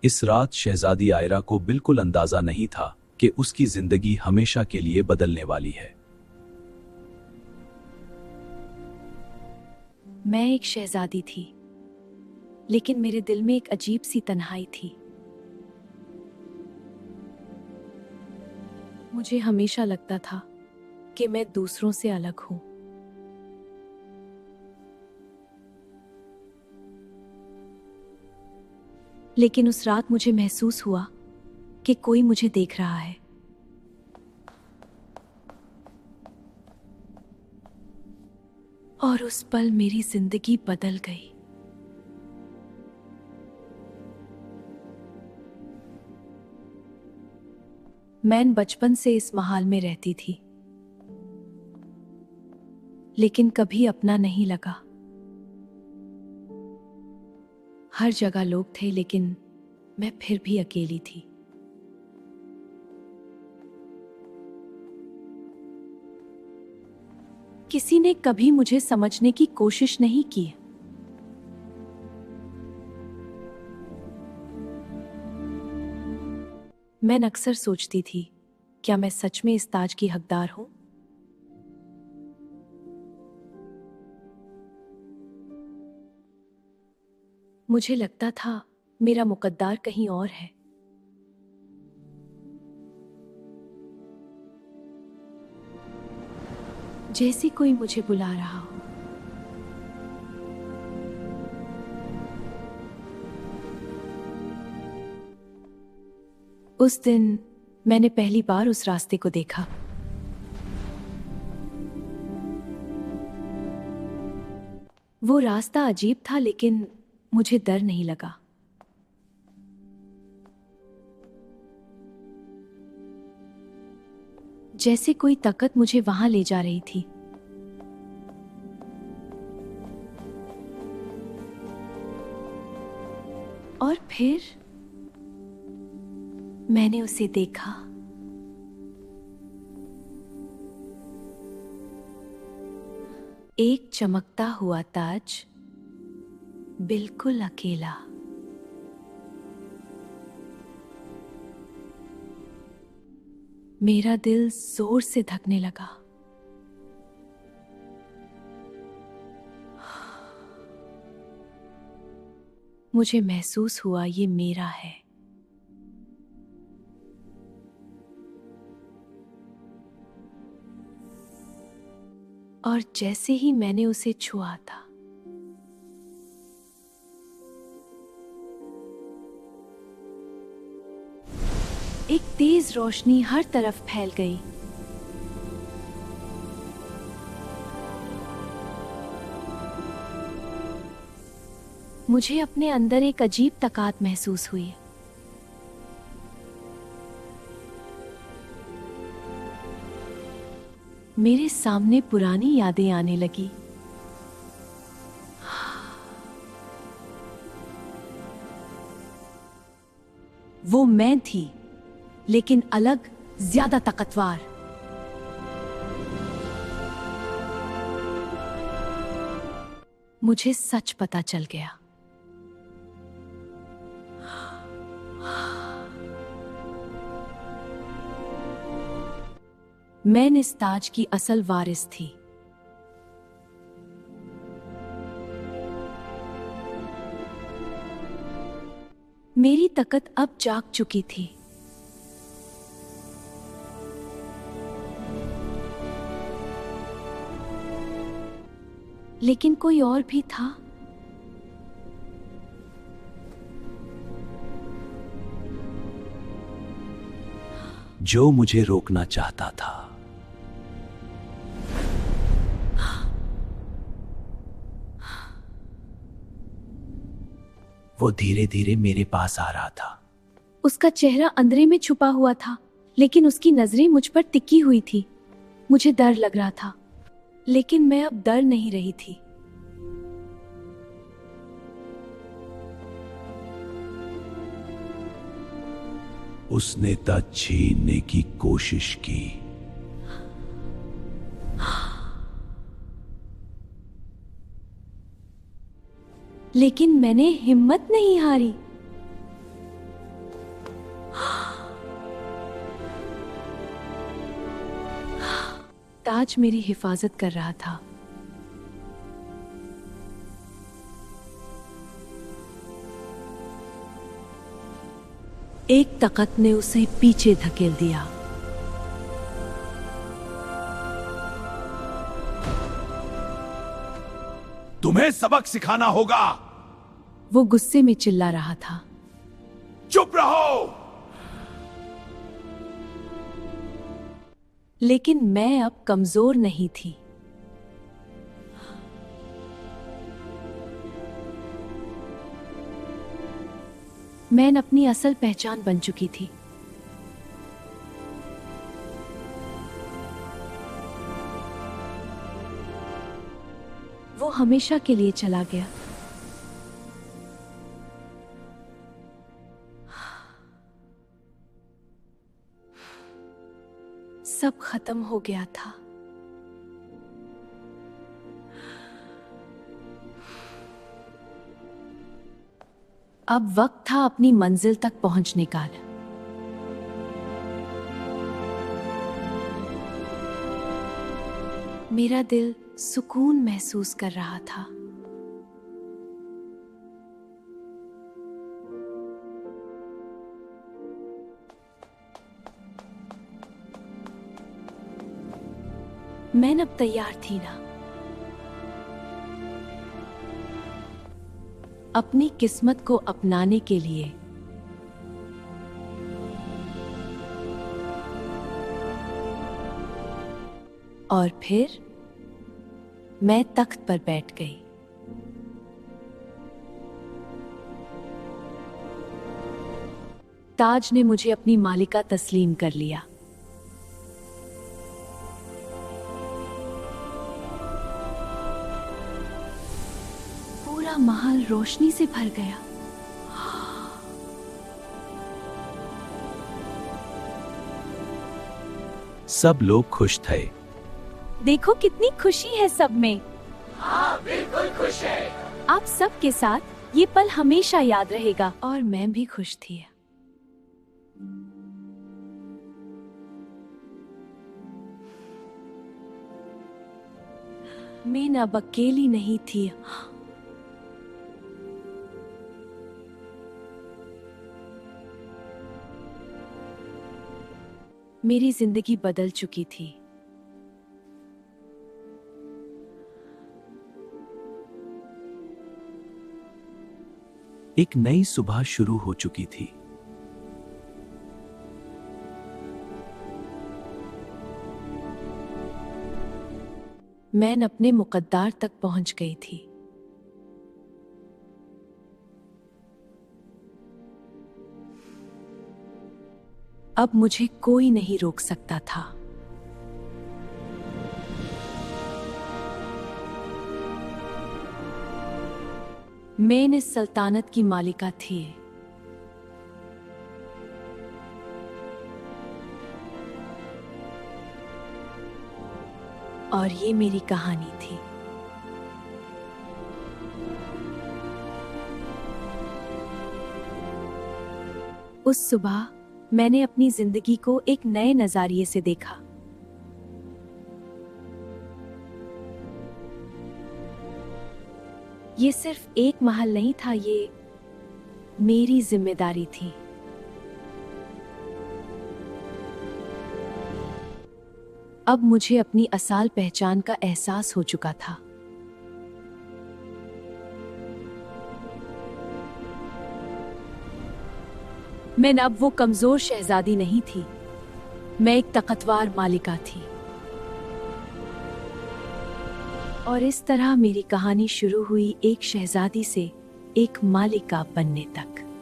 इस रात शहजादी आयरा को बिल्कुल अंदाजा नहीं था कि उसकी जिंदगी हमेशा के लिए बदलने वाली है। मैं एक शहजादी थी, लेकिन मेरे दिल में एक अजीब सी तन्हाई थी। मुझे हमेशा लगता था कि मैं दूसरों से अलग हूं। लेकिन उस रात मुझे महसूस हुआ कि कोई मुझे देख रहा है। और उस पल मेरी जिंदगी बदल गई। मैं बचपन से इस महल में रहती थी, लेकिन कभी अपना नहीं लगा। हर जगह लोग थे, लेकिन मैं फिर भी अकेली थी। किसी ने कभी मुझे समझने की कोशिश नहीं की। मैं अक्सर सोचती थी, क्या मैं सच में इस ताज की हकदार हूं? मुझे लगता था मेरा मुकद्दर कहीं और है। जैसे कोई मुझे बुला रहा हो। उस दिन मैंने पहली बार उस रास्ते को देखा। वो रास्ता अजीब था, लेकिन मुझे डर नहीं लगा। जैसे कोई ताकत मुझे वहां ले जा रही थी। और फिर मैंने उसे देखा। एक चमकता हुआ ताज, बिल्कुल अकेला। मेरा दिल जोर से धड़कने लगा। मुझे महसूस हुआ ये मेरा है। और जैसे ही मैंने उसे छुआ था, एक तेज रोशनी हर तरफ फैल गई। मुझे अपने अंदर एक अजीब ताकत महसूस हुई। मेरे सामने पुरानी यादें आने लगी। वो मैं थी, लेकिन अलग, ज्यादा ताकतवर। मुझे सच पता चल गया। मैं इस ताज की असल वारिस थी। मेरी ताकत अब जाग चुकी थी। लेकिन कोई और भी था। जो मुझे रोकना चाहता था। वो धीरे धीरे मेरे पास आ रहा था। उसका चेहरा अंधेरे में छुपा हुआ था, लेकिन उसकी नजरें मुझ पर टिकी हुई थी। मुझे डर लग रहा था, लेकिन मैं अब डर नहीं रही थी। उसने ताज छीनने की कोशिश की। लेकिन मैंने हिम्मत नहीं हारी। ताज मेरी हिफाजत कर रहा था। एक तख्त ने उसे पीछे धकेल दिया। तुम्हें सबक सिखाना होगा। वो गुस्से में चिल्ला रहा था। चुप रहो। लेकिन मैं अब कमजोर नहीं थी। मैं अपनी असल पहचान बन चुकी थी। वो हमेशा के लिए चला गया। सब खत्म हो गया था। अब वक्त था अपनी मंजिल तक पहुंचने का। मेरा दिल सुकून महसूस कर रहा था। मैं अब तैयार थी ना, अपनी किस्मत को अपनाने के लिए। और फिर मैं तख्त पर बैठ गई। ताज ने मुझे अपनी मालिका तस्लीम कर लिया। पूरा महल रोशनी से भर गया। सब लोग खुश थे। देखो कितनी खुशी है सब में। हाँ, बिल्कुल खुश है। आप सब के साथ ये पल हमेशा याद रहेगा। और मैं भी खुश थी। मैं अब अकेली नहीं थी। मेरी जिंदगी बदल चुकी थी। एक नई सुबह शुरू हो चुकी थी। मैं अपने मुकद्दर तक पहुंच गई थी। अब मुझे कोई नहीं रोक सकता था। मैं इस सल्तनत की मालिका थी। और ये मेरी कहानी थी। उस सुबह मैंने अपनी जिंदगी को एक नए नजरिए से देखा। ये सिर्फ एक महल नहीं था, ये मेरी जिम्मेदारी थी। अब मुझे अपनी असल पहचान का एहसास हो चुका था। मैं अब वो कमजोर शहजादी नहीं थी, मैं एक ताकतवर मालिका थी। और इस तरह मेरी कहानी शुरू हुई, एक शहजादी से एक मालिका बनने तक।